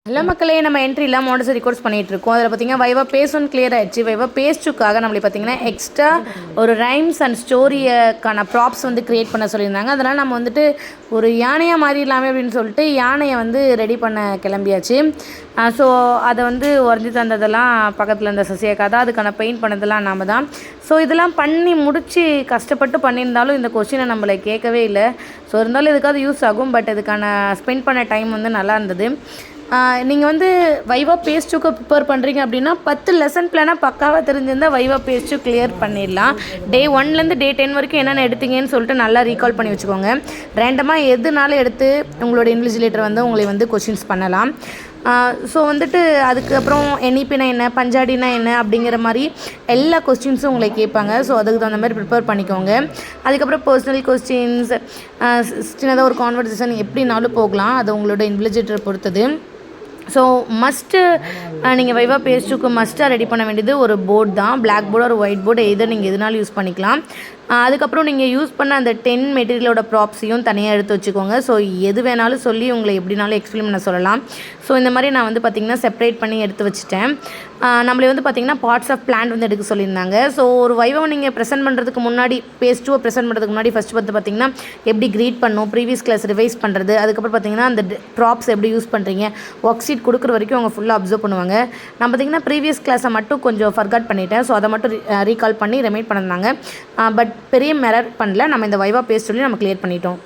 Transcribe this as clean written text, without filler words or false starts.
Hello மக்களே, நம்ம என்ட்ரியில் Montessori course பண்ணிகிட்டு இருக்கோம். அதில் பார்த்தீங்கன்னா வைவா பேஸ் ஒன் கிளியர் ஆகிடுச்சு. வைவா பேஸ் டூக்காக நம்மளுக்கு பார்த்தீங்கன்னா எக்ஸ்ட்ரா ஒரு ரைம்ஸ் அண்ட் ஸ்டோரிக்கான ப்ராப்ஸ் வந்து க்ரியேட் பண்ண சொல்லியிருந்தாங்க. அதனால் நம்ம வந்துட்டு ஒரு யானையாக மாறிடலாமே அப்படின்னு சொல்லிட்டு யானையை வந்து ரெடி பண்ண கிளம்பியாச்சு. ஸோ அதை வந்து உடஞ்சி தந்ததெல்லாம் பக்கத்தில் இருந்த சசியாக்கா தான். அதுக்கான பெயிண்ட் பண்ணதெல்லாம் நாம் தான். ஸோ இதெல்லாம் பண்ணி முடித்து கஷ்டப்பட்டு பண்ணியிருந்தாலும் இந்த கொஸ்டினை நம்மளை கேட்கவே இல்லை. ஸோ இருந்தாலும் இதுக்காவது யூஸ் ஆகும். பட் இதுக்கான ஸ்பெண்ட் பண்ண டைம் வந்து நல்லா இருந்தது. நீங்கள் வந்து வைவா பேஸ் டூக்கு ப்ரிப்பேர் பண்ணுறீங்க அப்படின்னா 10 லெசன் பிளானாக பக்காவாக தெரிஞ்சிருந்தால் வைவா பேஸ் டூ கிளியர் பண்ணிடலாம். டே 1லேருந்து டே 10 வரைக்கும் என்னென்ன எடுத்தீங்கன்னு சொல்லிட்டு நல்லா ரீகால் பண்ணி வச்சுக்கோங்க. ரேண்டமாக எதுனாலும் எடுத்து உங்களோட இன்விஜிலேட்டர் வந்து உங்களை வந்து கொஷின்ஸ் பண்ணலாம். ஸோ வந்துட்டு அதுக்கப்புறம் என்இபினா என்ன, பஞ்சாடினா என்ன அப்படிங்கிற மாதிரி எல்லா கொஸ்டின்ஸும் உங்களை கேட்பாங்க. ஸோ அதுக்கு தகுந்த மாதிரி ப்ரிப்பேர் பண்ணிக்கோங்க. அதுக்கப்புறம் பர்சனல் கொஸ்டின்ஸ், சின்னதாக ஒரு கான்வர்சேஷன் எப்படினாலும் போகலாம். அது உங்களோட இன்விஜிலேட்டரை பொறுத்தது. ஸோ மஸ்ட்டு நீங்கள் வைவா பேஸ் டூக்கு மஸ்ட்டாக ரெடி பண்ண வேண்டியது ஒரு போர்டு தான். பிளாக் போர்டு ஒரு ஒயிட் போர்டு எதோ நீங்கள் எதுனாலும் யூஸ் பண்ணிக்கலாம். அதுக்கப்புறம் நீங்கள் யூஸ் பண்ண அந்த 10 மெட்டீரியலோட ப்ராப்ஸையும் தனியாக எடுத்து வச்சுக்கோங்க. ஸோ எது வேணாலும் சொல்லி உங்களை எப்படினாலும் எக்ஸ்பிளைன் பண்ண சொல்லலாம். ஸோ இந்த மாதிரி நான் வந்து பார்த்திங்கன்னா செப்பரேட் பண்ணி எடுத்து வச்சுட்டேன். நம்மளே வந்து பார்த்திங்கன்னா பார்ட்ஸ் ஆஃப் பிளான்ட் வந்து எடுக்க சொல்லியிருந்தாங்க. ஸோ ஒரு வைவாவை நீங்கள் ப்ரெசென்ட் பண்ணுறதுக்கு முன்னாடி, பேஸ் டூவை ப்ரெசென்ட் பண்ணுறதுக்கு முன்னாடி ஃபஸ்ட்டு பார்த்திங்கன்னா எப்படி க்ரீட் பண்ணணும், ப்ரீவியஸ் கிளாஸ் ரிவைஸ் பண்ணுறது, அதுக்கப்புறம் பார்த்திங்கன்னா அந்த ப்ராப்ஸ் எப்படி யூஸ் பண்ணுறீங்க, ஒர்க் ஷீட் கொடுக்குற வரைக்கும் அவங்க ஃபுல்லாக அப்சர்வ் பண்ணுவாங்க. நான் பார்த்திங்கன்னா ப்ரீவியஸ் கிளாஸை மட்டும் கொஞ்சம் ஃபர்காட் பண்ணிட்டேன். ஸோ அதை மட்டும் ரீகால் பண்ணி ரெமைட் பண்ணியிருந்தாங்க. பட் பெரிய மெரர் பண்ணல. நம்ம இந்த வைவா பேஸ் சொல்லி நம்ம கிளியர் பண்ணிட்டோம்.